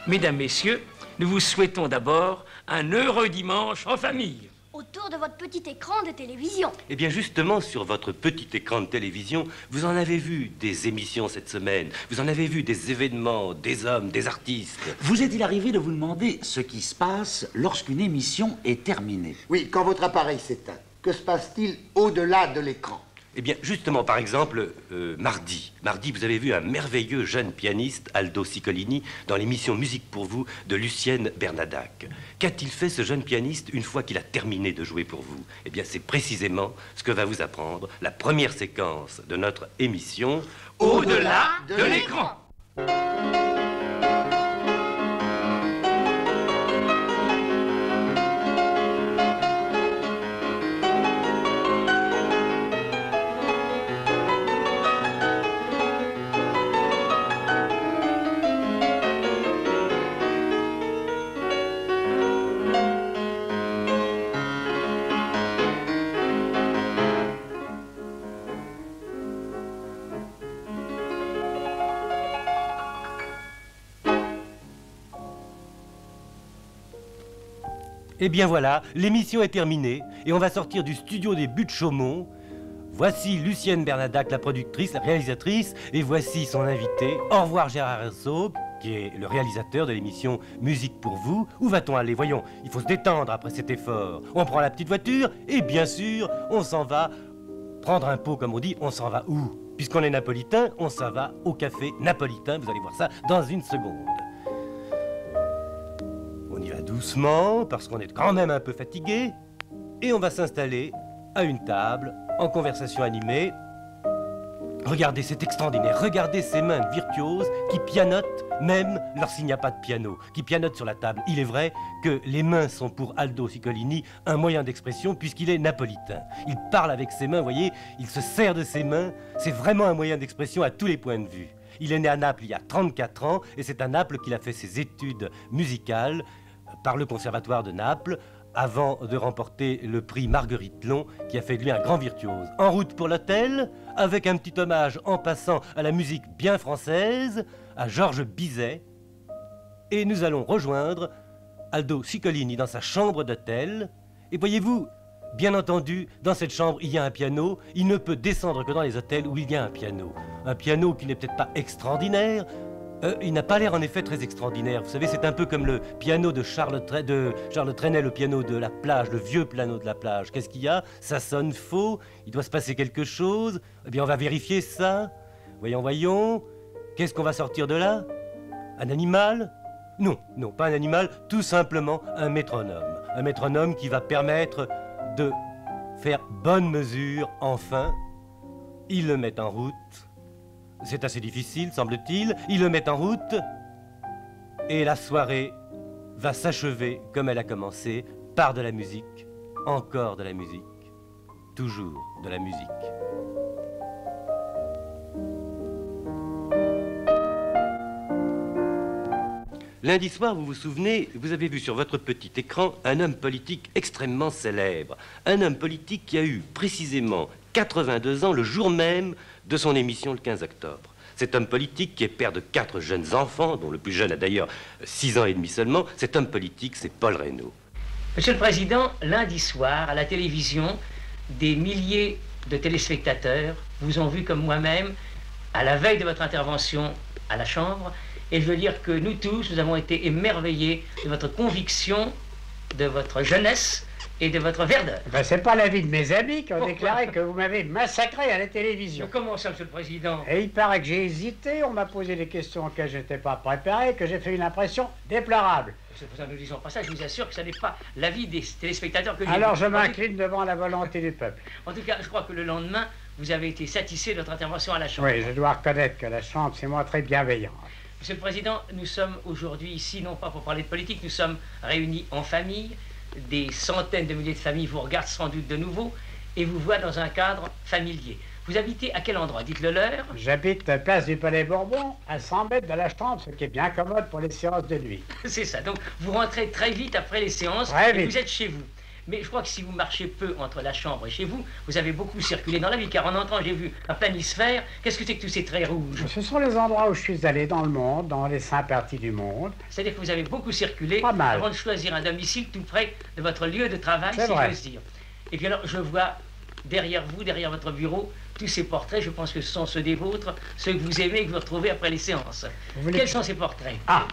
Mesdames, Messieurs, nous vous souhaitons d'abord un heureux dimanche en famille. Autour de votre petit écran de télévision. Eh bien justement, sur votre petit écran de télévision, vous en avez vu des émissions cette semaine, vous en avez vu des événements, des hommes, des artistes. Vous est-il arrivé de vous demander ce qui se passe lorsqu'une émission est terminée? Oui, quand votre appareil s'éteint, que se passe-t-il au-delà de l'écran? Eh bien, justement, par exemple, mardi, vous avez vu un merveilleux jeune pianiste, Aldo Ciccolini, dans l'émission Musique pour vous de Lucienne Bernadac. Qu'a-t-il fait, ce jeune pianiste, une fois qu'il a terminé de jouer pour vous? Eh bien, c'est précisément ce que va vous apprendre la première séquence de notre émission Au-delà de l'écran. Eh bien voilà, l'émission est terminée et on va sortir du studio des Buttes Chaumont. Voici Lucienne Bernadac, la productrice, la réalisatrice, et voici son invité. Au revoir Gérard Herzog, qui est le réalisateur de l'émission Musique pour vous. Où va-t-on aller? Voyons, il faut se détendre après cet effort. On prend la petite voiture et bien sûr, on s'en va prendre un pot, comme on dit. On s'en va où? Puisqu'on est napolitain, on s'en va au café napolitain. Vous allez voir ça dans une seconde. On y va doucement, parce qu'on est quand même un peu fatigué, et on va s'installer à une table, en conversation animée. Regardez, c'est extraordinaire, regardez ces mains virtuoses qui pianotent, même lorsqu'il n'y a pas de piano, qui pianotent sur la table. Il est vrai que les mains sont pour Aldo Ciccolini un moyen d'expression, puisqu'il est napolitain. Il parle avec ses mains, vous voyez, il se sert de ses mains, c'est vraiment un moyen d'expression à tous les points de vue. Il est né à Naples il y a 34 ans, et c'est à Naples qu'il a fait ses études musicales, par le Conservatoire de Naples, avant de remporter le prix Marguerite Long, qui a fait de lui un grand virtuose. En route pour l'hôtel, avec un petit hommage en passant à la musique bien française, à Georges Bizet, et nous allons rejoindre Aldo Ciccolini dans sa chambre d'hôtel. Et voyez-vous, bien entendu, dans cette chambre, il y a un piano. Il ne peut descendre que dans les hôtels où il y a un piano. Un piano qui n'est peut-être pas extraordinaire. Il n'a pas l'air en effet très extraordinaire. Vous savez, c'est un peu comme le piano de Charles Trenet, le piano de la plage, le vieux piano de la plage. Qu'est-ce qu'il y a? Ça sonne faux. Il doit se passer quelque chose. Eh bien, on va vérifier ça. Voyons, voyons. Qu'est-ce qu'on va sortir de là? Un animal? Non, non, pas un animal, tout simplement un métronome. Un métronome qui va permettre de faire bonne mesure, enfin. Ils le mettent en route. C'est assez difficile, semble-t-il. Ils le mettent en route. Et la soirée va s'achever comme elle a commencé, par de la musique, encore de la musique, toujours de la musique. Lundi soir, vous vous souvenez, vous avez vu sur votre petit écran un homme politique extrêmement célèbre. Un homme politique qui a eu précisément 82 ans le jour même de son émission le 15 octobre. Cet homme politique qui est père de 4 jeunes enfants, dont le plus jeune a d'ailleurs 6 ans et demi seulement, cet homme politique, c'est Paul Reynaud. Monsieur le Président, lundi soir, à la télévision, des milliers de téléspectateurs vous ont vu comme moi-même à la veille de votre intervention à la Chambre. Et je veux dire que nous tous, nous avons été émerveillés de votre conviction, de votre jeunesse et de votre verdeur. Ben, c'est pas l'avis de mes amis qui ont déclaré que vous m'avez massacré à la télévision. Mais comment ça, Monsieur le Président? Et il paraît que j'ai hésité, on m'a posé des questions auxquelles je n'étais pas préparé, que j'ai fait une impression déplorable. Monsieur le Président, ne disons pas ça, je vous assure que ça n'est pas l'avis des téléspectateurs que j'ai. Alors je m'incline devant la volonté du peuple. En tout cas, je crois que le lendemain, vous avez été satisfait de votre intervention à la Chambre. Oui, je dois reconnaître que la Chambre s'est montrée bienveillante. Monsieur le Président, nous sommes aujourd'hui ici, non pas pour parler de politique, nous sommes réunis en famille. Des centaines de milliers de familles vous regardent sans doute de nouveau et vous voient dans un cadre familier. Vous habitez à quel endroit? Dites-le leur. J'habite place du Palais Bourbon, à 100 mètres de la Chambre, ce qui est bien commode pour les séances de nuit. C'est ça, donc vous rentrez très vite après les séances Très et vite. vous êtes chez vous. Mais je crois que si vous marchez peu entre la chambre et chez vous, vous avez beaucoup circulé dans la ville, car en entrant, j'ai vu un planisphère. Qu'est-ce que c'est que tous ces traits rouges? Ce sont les endroits où je suis allé dans le monde, dans les 5 parties du monde. C'est-à-dire que vous avez beaucoup circulé Pas mal. avant de choisir un domicile tout près de votre lieu de travail, C'est si vrai. j'ose dire. Et puis alors, je vois derrière vous, derrière votre bureau, tous ces portraits. Je pense que ce sont ceux des vôtres, ceux que vous aimez et que vous retrouvez après les séances. Vous voulez Quels que- sont ces portraits? Ah,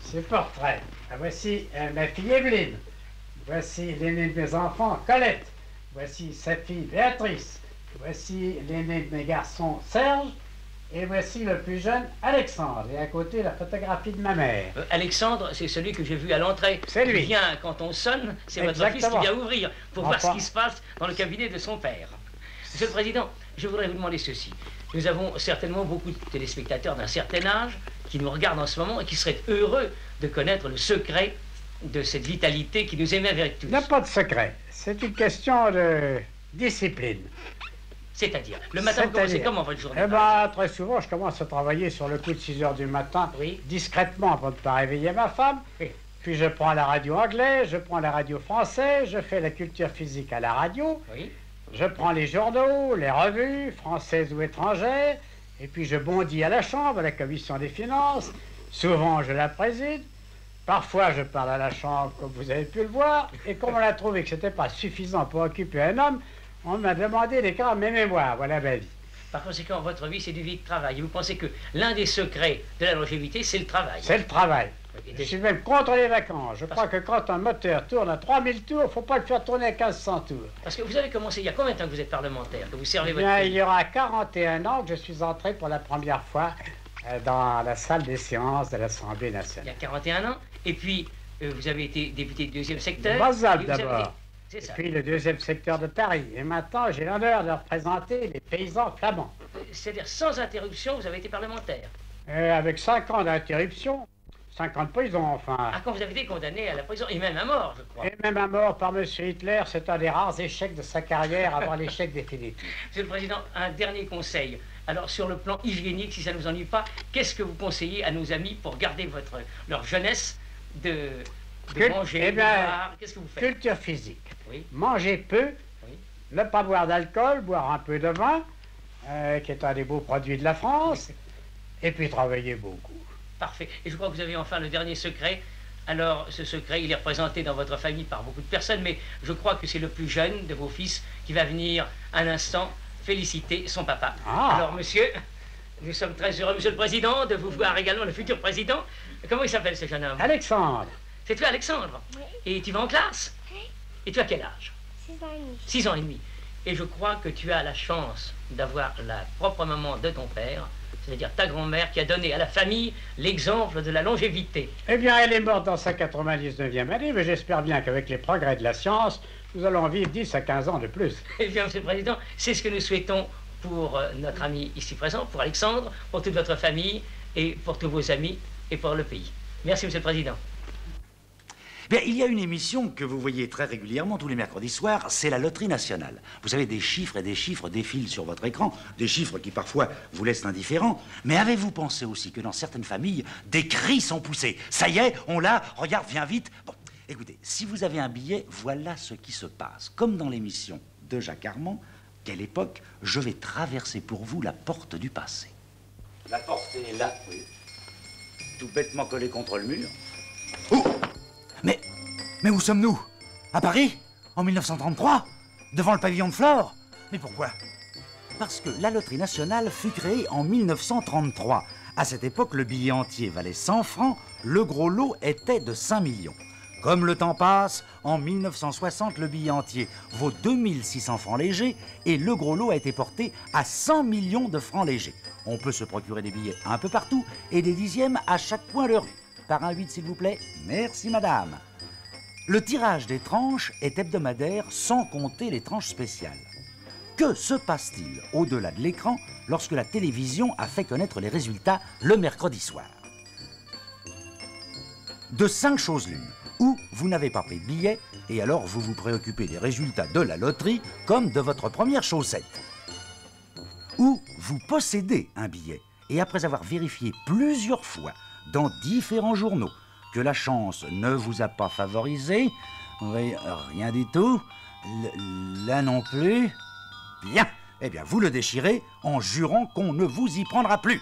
ces portraits. Ah, voici ma fille Evelyne. Voici l'aîné de mes enfants, Colette. Voici sa fille, Béatrice. Voici l'aîné de mes garçons, Serge. Et voici le plus jeune, Alexandre. Et à côté, la photographie de ma mère. Alexandre, c'est celui que j'ai vu à l'entrée. C'est lui. Il vient quand on sonne, c'est votre fils qui Exactement. vient ouvrir pour voir ce Enfin. qui se passe dans le cabinet de son père. Monsieur le Président, je voudrais vous demander ceci. Nous avons certainement beaucoup de téléspectateurs d'un certain âge qui nous regardent en ce moment et qui seraient heureux de connaître le secret de cette vitalité qui nous émerveille tous. Il n'y a pas de secret. C'est une question de discipline. C'est-à-dire, le matin, vous commencez C'est-à-dire, comment votre journée? Eh ben, très souvent, je commence à travailler sur le coup de 6 heures du matin, Oui. discrètement pour ne pas réveiller ma femme. Oui. Puis je prends la radio anglaise, je prends la radio française, je fais la culture physique à la radio, Oui. je prends les journaux, les revues, françaises ou étrangères, et puis je bondis à la Chambre, à la Commission des finances. Souvent, je la préside. Parfois, je parle à la Chambre, comme vous avez pu le voir, et comme on a trouvé que ce n'était pas suffisant pour occuper un homme, on m'a demandé d'écrire mes mémoires. Voilà ma vie. Par conséquent, votre vie, c'est du vie de travail. Et vous pensez que l'un des secrets de la longévité, c'est le travail. C'est le travail. Et Je suis même contre les vacances. Je crois que quand un moteur tourne à 3000 tours, il ne faut pas le faire tourner à 1500 tours. Parce que vous avez commencé, il y a combien de temps que vous êtes parlementaire, que vous servez Eh votre bien, il pays? y aura 41 ans que je suis entré pour la première fois dans la salle des séances de l'Assemblée Il y nationale. a 41 ans. Et puis, vous avez été député du deuxième secteur. De Bas-Alpes Et vous avez d'abord. été- C'est ça. Puis le deuxième secteur de Paris. Et maintenant, j'ai l'honneur de représenter les paysans flamands. C'est-à-dire, sans interruption, vous avez été parlementaire. Avec 5 ans d'interruption, 5 ans de prison, enfin. Ah, quand vous avez été condamné à la prison, et même à mort, je crois. Et même à mort par M. Hitler, c'est un des rares échecs de sa carrière avant l'échec définitif. Monsieur le Président, un dernier conseil. Alors, sur le plan hygiénique, si ça ne vous ennuie pas, qu'est-ce que vous conseillez à nos amis pour garder leur jeunesse de manger, Eh de bien, boire? Qu'est-ce que vous faites? culture physique. Oui. Manger peu, Oui. ne pas boire d'alcool, boire un peu de vin, qui est un des beaux produits de la France, et puis travailler beaucoup. Parfait. Et je crois que vous avez enfin le dernier secret. Alors, ce secret, il est représenté dans votre famille par beaucoup de personnes, mais je crois que c'est le plus jeune de vos fils qui va venir un instant féliciter son papa. Ah. Alors, monsieur, nous sommes très heureux, monsieur le Président, de vous voir également, le futur président. Comment il s'appelle, ce jeune homme? Alexandre, C'est toi, Alexandre? Oui. Et tu vas en classe? Oui. Et tu as quel âge? 6 ans et demi. 6 ans et demi. Et je crois que tu as la chance d'avoir la propre maman de ton père, c'est-à-dire ta grand-mère, qui a donné à la famille l'exemple de la longévité. eh bien, elle est morte dans sa 99e année, mais j'espère bien qu'avec les progrès de la science, nous allons vivre 10 à 15 ans de plus. Eh bien, Monsieur le Président, c'est ce que nous souhaitons pour notre ami ici présent, pour Alexandre, pour toute votre famille et pour tous vos amis et pour le pays. Merci, Monsieur le Président. Bien, il y a une émission que vous voyez très régulièrement tous les mercredis soirs, c'est la Loterie Nationale. Vous savez, des chiffres et des chiffres défilent sur votre écran, des chiffres qui parfois vous laissent indifférents. Mais avez-vous pensé aussi que dans certaines familles, des cris sont poussés? Ça y est, on l'a, regarde, viens vite. Bon, écoutez, si vous avez un billet, voilà ce qui se passe. Comme dans l'émission de Jacques Armand, quelle époque, je vais traverser pour vous la porte du passé. La porte est là, oui. Tout bêtement collée contre le mur. Oh! Mais où sommes-nous? À Paris? En 1933? Devant le pavillon de Flore? Mais pourquoi? Parce que la Loterie Nationale fut créée en 1933. À cette époque, le billet entier valait 100 francs, le gros lot était de 5 millions. Comme le temps passe, en 1960, le billet entier vaut 2600 francs légers et le gros lot a été porté à 100 millions de francs légers. On peut se procurer des billets un peu partout et des dixièmes à chaque coin de rue. Par un 8, s'il vous plaît. Merci, madame. Le tirage des tranches est hebdomadaire sans compter les tranches spéciales. Que se passe-t-il au-delà de l'écran lorsque la télévision a fait connaître les résultats le mercredi soir? De 5 choses l'une. Ou vous n'avez pas pris de billet et alors vous vous préoccupez des résultats de la loterie comme de votre première chaussette. Ou vous possédez un billet et après avoir vérifié plusieurs fois dans différents journaux que la chance ne vous a pas favorisé, Oui, rien du tout. Là non plus. Bien. Eh bien, vous le déchirez en jurant qu'on ne vous y prendra plus.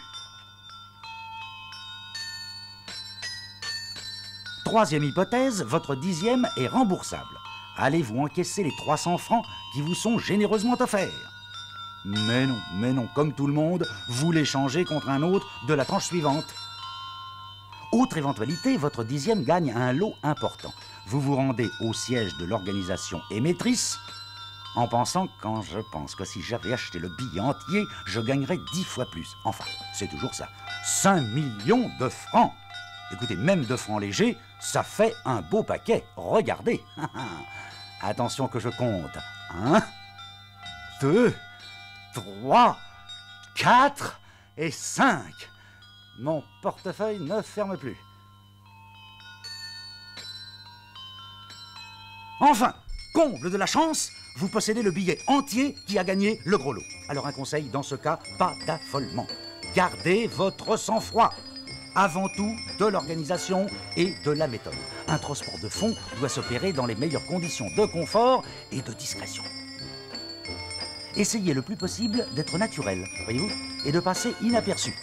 Troisième hypothèse, votre 10e est remboursable. Allez-vous encaisser les 300 francs qui vous sont généreusement offerts? Mais non, comme tout le monde, vous l'échangez contre un autre de la tranche suivante. Autre éventualité, votre 10e gagne un lot important. Vous vous rendez au siège de l'organisation émettrice en pensant quand je pense que si j'avais acheté le billet entier, je gagnerais 10 fois plus. Enfin, c'est toujours ça. 5 millions de francs. Écoutez, même de francs légers, ça fait un beau paquet. Regardez. Attention que je compte. 1, 2, 3, 4 et 5. Mon portefeuille ne ferme plus. Enfin, comble de la chance, vous possédez le billet entier qui a gagné le gros lot. Alors un conseil, dans ce cas, pas d'affolement. Gardez votre sang-froid. Avant tout, de l'organisation et de la méthode. Un transport de fonds doit s'opérer dans les meilleures conditions de confort et de discrétion. Essayez le plus possible d'être naturel, voyez-vous, et de passer inaperçu.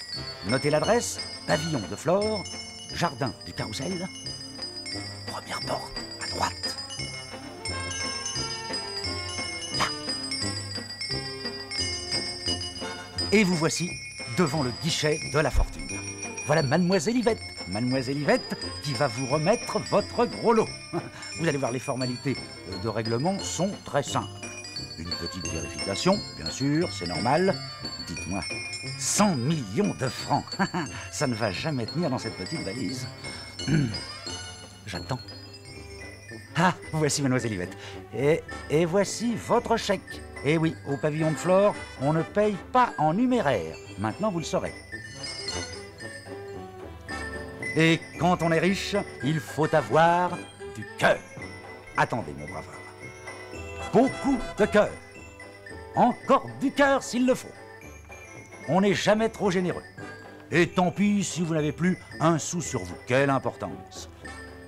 Notez l'adresse, pavillon de Flore, jardin du Carrousel, première porte à droite. Là. Et vous voici devant le guichet de la fortune. Voilà Mademoiselle Yvette qui va vous remettre votre gros lot. Vous allez voir, les formalités de règlement sont très simples. Une petite vérification, bien sûr, c'est normal. Dites-moi, 100 millions de francs, ça ne va jamais tenir dans cette petite valise. J'attends. Ah, voici Mademoiselle Yvette. Et voici votre chèque. Et oui, au pavillon de Flore, on ne paye pas en numéraire. Maintenant, vous le saurez. Et quand on est riche, il faut avoir du cœur. Attendez, mon brave homme. Beaucoup de cœur. Encore du cœur s'il le faut. On n'est jamais trop généreux. Et tant pis si vous n'avez plus un sou sur vous. Quelle importance.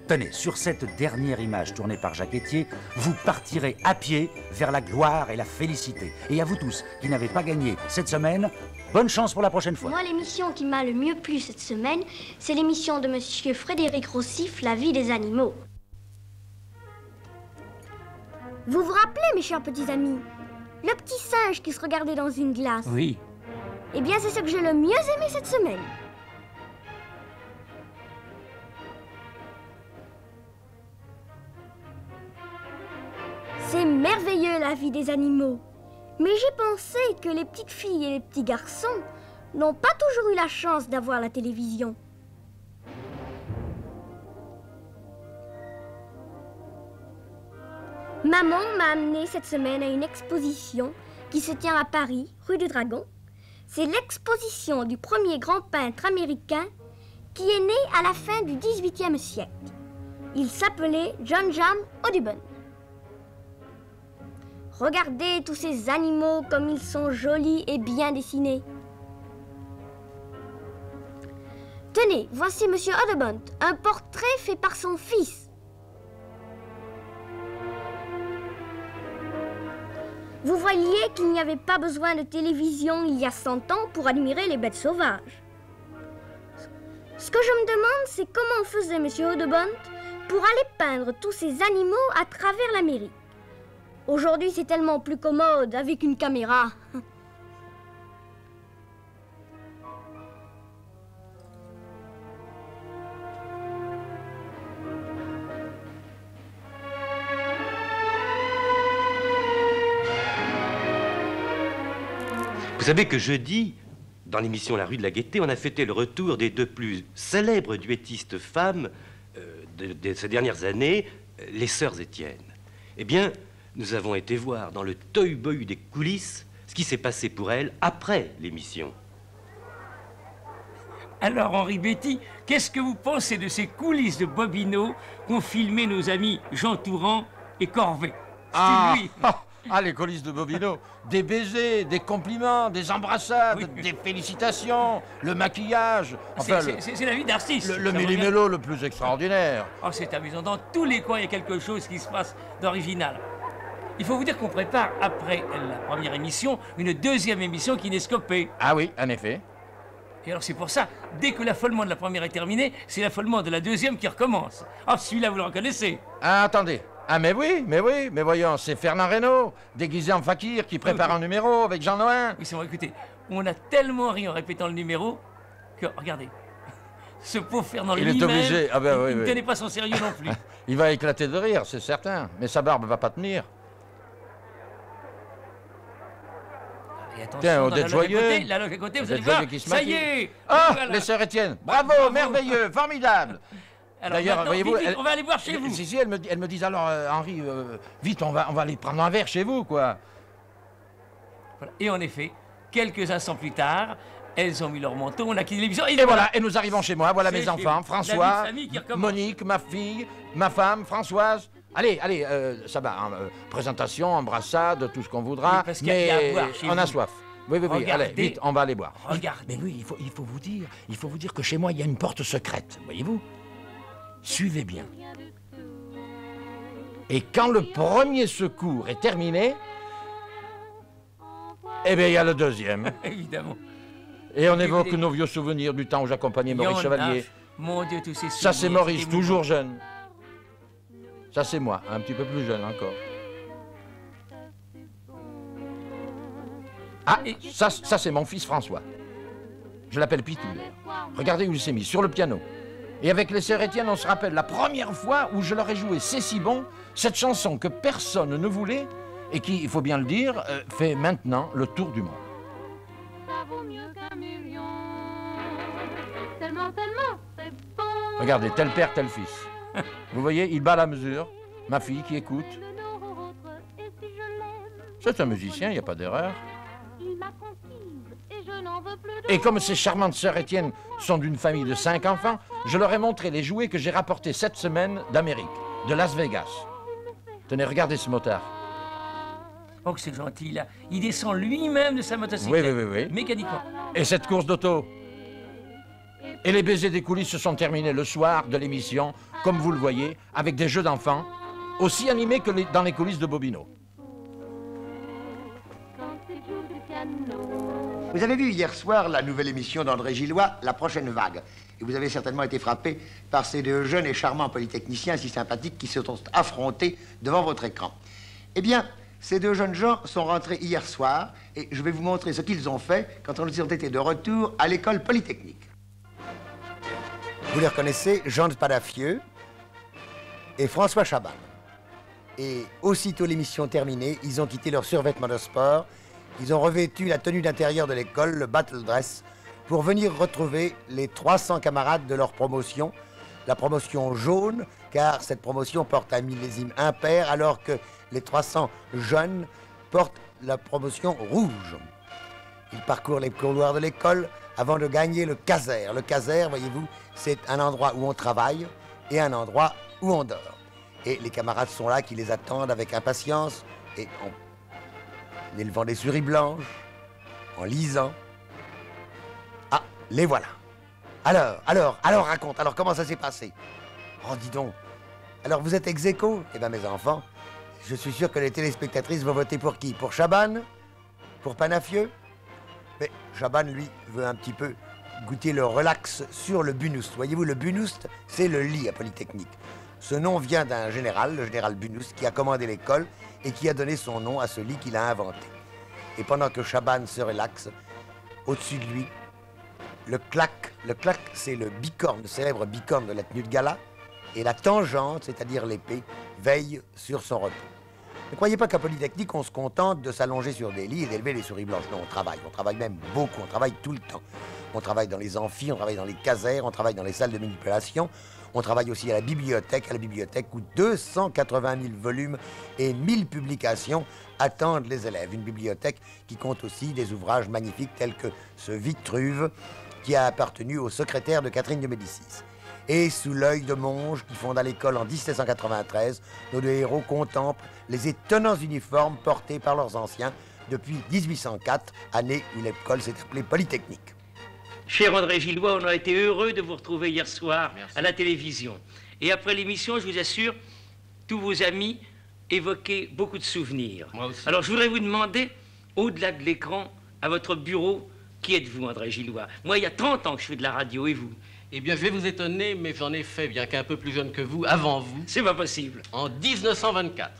Tenez, sur cette dernière image tournée par Jacques Etier, vous partirez à pied vers la gloire et la félicité. Et à vous tous qui n'avez pas gagné cette semaine, bonne chance pour la prochaine fois. Moi, l'émission qui m'a le mieux plu cette semaine, c'est l'émission de Monsieur Frédéric Rossif, La vie des animaux. Vous vous rappelez, mes chers petits amis, le petit singe qui se regardait dans une glace? Oui. Eh bien, c'est ce que j'ai le mieux aimé cette semaine. C'est merveilleux, la vie des animaux. Mais j'ai pensé que les petites filles et les petits garçons n'ont pas toujours eu la chance d'avoir la télévision. Maman m'a amené cette semaine à une exposition qui se tient à Paris, rue du Dragon. C'est l'exposition du premier grand peintre américain qui est né à la fin du XVIIIe siècle. Il s'appelait John Audubon. Regardez tous ces animaux comme ils sont jolis et bien dessinés. Tenez, voici Monsieur Audubon, un portrait fait par son fils. Vous voyez qu'il n'y avait pas besoin de télévision il y a 100 ans pour admirer les bêtes sauvages. Ce que je me demande, c'est comment faisait Monsieur Audubon pour aller peindre tous ces animaux à travers l'Amérique. Aujourd'hui, c'est tellement plus commode avec une caméra. Vous savez que jeudi, dans l'émission La Rue de la Gaîté, on a fêté le retour des deux plus célèbres duettistes femmes de ces dernières années, les sœurs Étienne. Eh bien, nous avons été voir dans le tohu-bohu des coulisses ce qui s'est passé pour elles après l'émission. Alors, Henri Betty, qu'est-ce que vous pensez de ces coulisses de Bobino qu'ont filmé nos amis Jean Tourand et Corvet? Ah, Ah, les coulisses de Bobino. Des baisers, des compliments, des embrassades, Oui. des félicitations, le maquillage. Enfin, C'est la vie d'Arcis. le millimélo le plus extraordinaire. Oh, c'est amusant. Dans tous les coins, il y a quelque chose qui se passe d'original. Il faut vous dire qu'on prépare, après la première émission, une deuxième émission kinescopée. Ah oui, en effet. Et alors c'est pour ça, dès que l'affolement de la première est terminé, c'est l'affolement de la deuxième qui recommence. Ah, celui-là, vous le reconnaissez. Ah, attendez. Ah, mais voyons, c'est Fernand Reynaud, déguisé en fakir, qui prépare un numéro avec Jean Noin. Oui, c'est vrai, écoutez, on a tellement ri en répétant le numéro que, regardez, ce pauvre Fernand Il est lui-même, obligé. Ah ben oui, il ne oui. tenait pas son sérieux non plus. Il va éclater de rire, c'est certain. Mais sa barbe va pas tenir. Et attention, Tiens, dans Odette la loge à Joyeux. côté, la loge à côté, vous Odette allez voir, Joyeux qui se ça y maquille. est. Ah, Voilà. les sœurs Étienne. Bravo, Bravo. merveilleux, formidable. Alors D'ailleurs, maintenant, voyez-vous, vite, vite, on va aller boire chez vous. Si, elles me disent alors, Henri, vite, on va aller prendre un verre chez vous, quoi. Voilà. Et en effet, quelques instants plus tard, elles ont mis leur manteau, on a quitté l'émission. Et voilà, et nous arrivons chez moi. Voilà C'est mes chez enfants, vous. François, La vie de famille qui recommence. Monique, ma fille, ma femme, Françoise. Allez, ça va. Hein, présentation, embrassade, tout ce qu'on voudra. Oui, parce qu'il y a à mais boire chez on a vous. soif. Oui, Regardez. allez, vite, on va aller boire. Regardez. Mais oui, il faut vous dire que chez moi, il y a une porte secrète, voyez-vous. Suivez bien. Et quand le premier secours est terminé, eh bien, il y a le deuxième. Évidemment. Et on évoque Écoutez, nos vieux souvenirs du temps où j'accompagnais Maurice Il y en a. Chevalier. Mon Dieu, tous ces Ça, c'est souvenirs, Maurice, c'était toujours jeune. Ça, c'est moi, un petit peu plus jeune encore. Ah, ça c'est mon fils François. Je l'appelle Pitou, d'ailleurs. Regardez où il s'est mis, sur le piano. Et avec les sœurs Étienne, on se rappelle la première fois où je leur ai joué C'est si bon, cette chanson que personne ne voulait et qui, il faut bien le dire, fait maintenant le tour du monde. Ça vaut mieux qu'un million. Tellement, c'est bon. Regardez, tel père, tel fils. Vous voyez, il bat la mesure. Ma fille qui écoute. Le nôtre, et si je l'aime, C'est un musicien, il n'y a pas d'erreur. il m'a conquise et je n'en veux plus de Et comme ces charmantes sœurs Étienne sont d'une famille de 5 enfants, je leur ai montré les jouets que j'ai rapportés cette semaine d'Amérique, de Las Vegas. Tenez, regardez ce motard. Oh, que c'est gentil, là. Il descend lui-même de sa motocyclette. Oui. Mécaniquement. Et cette course d'auto. Et les baisers des coulisses se sont terminés le soir de l'émission, comme vous le voyez, avec des jeux d'enfants, aussi animés que dans les coulisses de Bobino. quand il joue du piano. Vous avez vu hier soir la nouvelle émission d'André Gillois, La prochaine vague. Et vous avez certainement été frappé par ces deux jeunes et charmants polytechniciens si sympathiques qui se sont affrontés devant votre écran. Eh bien, ces deux jeunes gens sont rentrés hier soir et je vais vous montrer ce qu'ils ont fait quand ils ont été de retour à l'école polytechnique. Vous les reconnaissez, Jean de Padafieux et François Chaban. Et aussitôt l'émission terminée, ils ont quitté leurs survêtements de sport, ils ont revêtu la tenue d'intérieur de l'école, le battle dress, pour venir retrouver les 300 camarades de leur promotion, la promotion jaune, car cette promotion porte un millésime impair, alors que les 300 jeunes portent la promotion rouge. Ils parcourent les couloirs de l'école avant de gagner le caser. Le caser, voyez-vous, c'est un endroit où on travaille et un endroit où on dort. Et les camarades sont là qui les attendent avec impatience et en élevant des souris blanches, en lisant. Ah, les voilà. Alors, raconte. Alors, comment ça s'est passé? Oh, dis donc. Alors, vous êtes ex-aequo? Eh bien, mes enfants, je suis sûr que les téléspectatrices vont voter pour qui? Pour Chaban? Pour Panafieux? Mais Chaban, lui, veut un petit peu goûter le relax sur le Bunoust. Voyez-vous, le Bunoust, c'est le lit à Polytechnique. Ce nom vient d'un général, le général Bunoust, qui a commandé l'école et qui a donné son nom à ce lit qu'il a inventé. Et pendant que Chaban se relaxe, au-dessus de lui, le clac, c'est le bicorne, le célèbre bicorne de la tenue de gala, et la tangente, c'est-à-dire l'épée, veille sur son repos. Ne croyez pas qu'à Polytechnique, on se contente de s'allonger sur des lits et d'élever les souris blanches. Non, on travaille même beaucoup, on travaille tout le temps. On travaille dans les amphis, on travaille dans les casers, on travaille dans les salles de manipulation, on travaille aussi à la bibliothèque où 280 000 volumes et 1000 publications attendent les élèves. Une bibliothèque qui compte aussi des ouvrages magnifiques tels que ce Vitruve qui a appartenu au secrétaire de Catherine de Médicis. Et sous l'œil de Monge, qui fonda l'école en 1793, nos deux héros contemplent les étonnants uniformes portés par leurs anciens depuis 1804, année où l'école s'est appelée Polytechnique. Cher André Gillois, on a été heureux de vous retrouver hier soir à la télévision. Et après l'émission, je vous assure, tous vos amis évoquaient beaucoup de souvenirs. Moi aussi. Alors je voudrais vous demander, au-delà de l'écran, à votre bureau, qui êtes-vous, André Gillois? Moi, il y a 30 ans que je fais de la radio, et vous? Eh bien, je vais vous étonner, mais j'en ai fait, bien qu'un peu plus jeune que vous, avant vous. C'est pas possible. En 1924.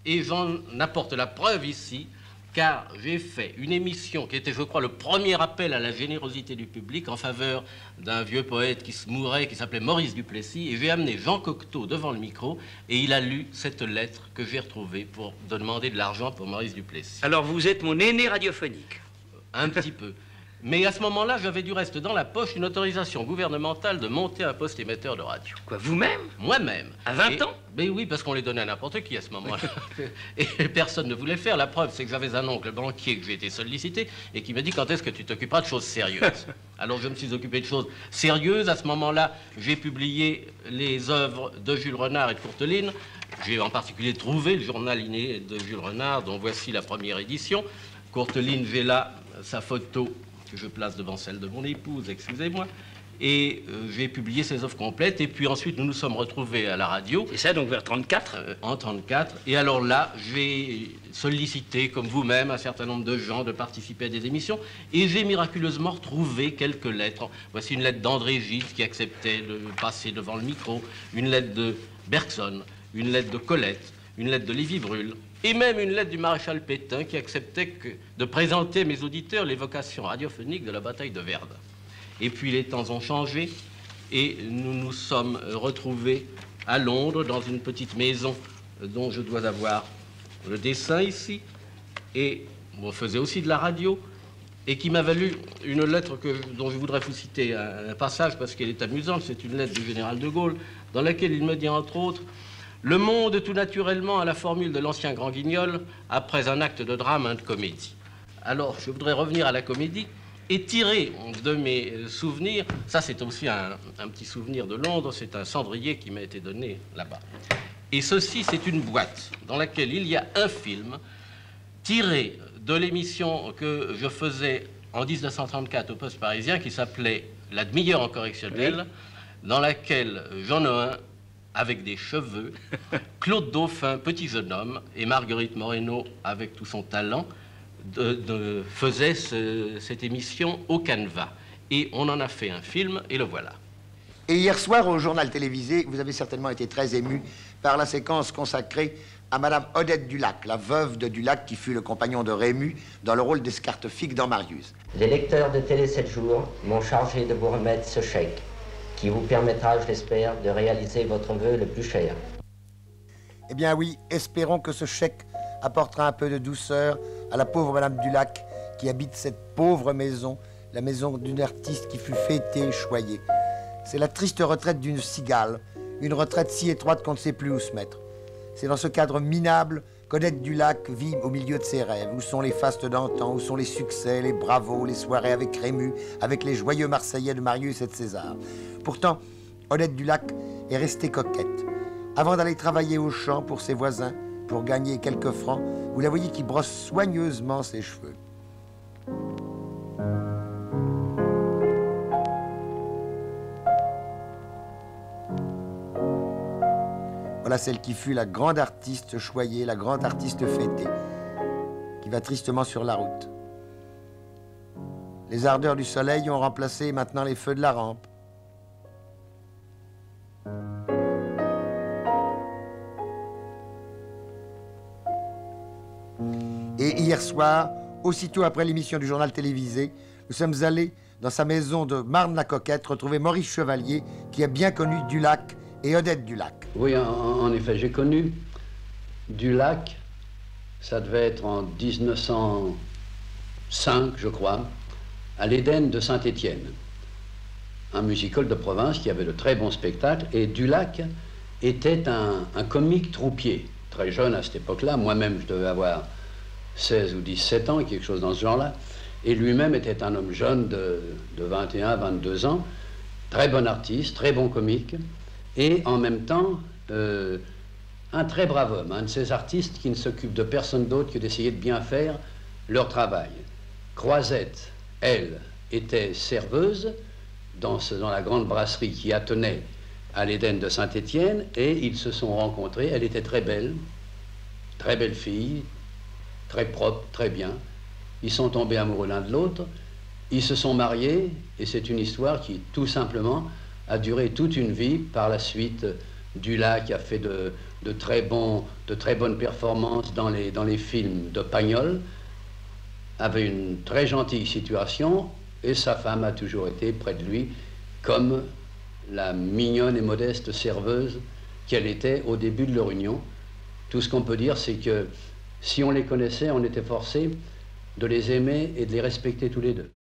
Et j'en apporte la preuve ici, car j'ai fait une émission qui était, je crois, le premier appel à la générosité du public en faveur d'un vieux poète qui se mourait, qui s'appelait Maurice Duplessis, et j'ai amené Jean Cocteau devant le micro, et il a lu cette lettre que j'ai retrouvée pour demander de l'argent pour Maurice Duplessis. Alors vous êtes mon aîné radiophonique. Un petit peu. Mais à ce moment-là, j'avais du reste dans la poche une autorisation gouvernementale de monter un poste émetteur de radio. Quoi, vous-même? Moi-même. À 20 ans? Mais oui, parce qu'on les donnait à n'importe qui à ce moment-là. Et personne ne voulait le faire. La preuve, c'est que j'avais un oncle banquier que j'ai été sollicité et qui m'a dit quand est-ce que tu t'occuperas de choses sérieuses. Alors je me suis occupé de choses sérieuses. À ce moment-là, j'ai publié les œuvres de Jules Renard et de Courteline. J'ai en particulier trouvé le journal inné de Jules Renard, dont voici la première édition. Courteline, j'ai là sa photo que je place devant celle de mon épouse, excusez-moi, et j'ai publié ces offres complètes, et puis ensuite nous nous sommes retrouvés à la radio. C'est ça, donc vers 34 En 34, et alors là, j'ai sollicité, comme vous-même, un certain nombre de gens de participer à des émissions, et j'ai miraculeusement retrouvé quelques lettres. Voici une lettre d'André Gide qui acceptait de passer devant le micro, une lettre de Bergson, une lettre de Colette, une lettre de Lévy-Bruhl, et même une lettre du maréchal Pétain qui acceptait de présenter mes auditeurs l'évocation radiophonique de la bataille de Verdun. Et puis les temps ont changé et nous nous sommes retrouvés à Londres dans une petite maison dont je dois avoir le dessin ici, et on faisait aussi de la radio, et qui m'a valu une lettre dont je voudrais vous citer un passage parce qu'elle est amusante. C'est une lettre du général de Gaulle dans laquelle il me dit entre autres: le monde, tout naturellement, à la formule de l'ancien Grand Guignol, après un acte de drame, un de comédie. Alors, je voudrais revenir à la comédie et tirer de mes souvenirs, ça c'est aussi un petit souvenir de Londres, c'est un cendrier qui m'a été donné là-bas. Et ceci, c'est une boîte dans laquelle il y a un film tiré de l'émission que je faisais en 1934 au Poste parisien qui s'appelait La demi-heure en correctionnel, dans laquelle j'en ai un avec des cheveux, Claude Dauphin, petit jeune homme, et Marguerite Moreno, avec tout son talent, faisaient cette émission au canevas. Et on en a fait un film, et le voilà. Et hier soir, au journal télévisé, vous avez certainement été très ému par la séquence consacrée à Madame Odette Dulac, la veuve de Dulac qui fut le compagnon de Rému dans le rôle d'Escartefique dans Marius. Les lecteurs de Télé 7 jours m'ont chargé de vous remettre ce chèque, qui vous permettra, je l'espère, de réaliser votre vœu le plus cher. Eh bien oui, espérons que ce chèque apportera un peu de douceur à la pauvre Madame Dulac qui habite cette pauvre maison, la maison d'une artiste qui fut fêtée et choyée. C'est la triste retraite d'une cigale, une retraite si étroite qu'on ne sait plus où se mettre. C'est dans ce cadre minable qu'Odette Dulac vit au milieu de ses rêves. Où sont les fastes d'antan, où sont les succès, les bravos, les soirées avec Rému, avec les joyeux Marseillais de Marius et de César. Pourtant, Odette Dulac est restée coquette. Avant d'aller travailler au champ pour ses voisins, pour gagner quelques francs, vous la voyez qui brosse soigneusement ses cheveux. Voilà celle qui fut la grande artiste choyée, la grande artiste fêtée, qui va tristement sur la route. Les ardeurs du soleil ont remplacé maintenant les feux de la rampe. Et hier soir, aussitôt après l'émission du journal télévisé, nous sommes allés dans sa maison de Marne-la-Coquette retrouver Maurice Chevalier, qui a bien connu Dulac et Odette Dulac. Oui, en effet, j'ai connu Dulac, ça devait être en 1905, je crois, à l'Éden de Saint-Étienne, un musical de province qui avait de très bons spectacles, et Dulac était un comique troupier, très jeune à cette époque-là. Moi-même, je devais avoir 16 ou 17 ans, quelque chose dans ce genre-là, et lui-même était un homme jeune de 21, 22 ans, Très bon artiste, très bon comique, et en même temps, un très brave homme, un de ces artistes qui ne s'occupent de personne d'autre que d'essayer de bien faire leur travail. Croisette, elle, était serveuse dans la grande brasserie qui attenait à l'Éden de Saint-Étienne, et ils se sont rencontrés. Elle était très belle fille, très propre, très bien. Ils sont tombés amoureux l'un de l'autre, ils se sont mariés, et c'est une histoire qui, tout simplement, a duré toute une vie. Par la suite, Dulac a fait de très bonnes performances dans les films de Pagnol, avait une très gentille situation, et sa femme a toujours été près de lui comme la mignonne et modeste serveuse qu'elle était au début de leur union. Tout ce qu'on peut dire, c'est que si on les connaissait, on était forcé de les aimer et de les respecter tous les deux.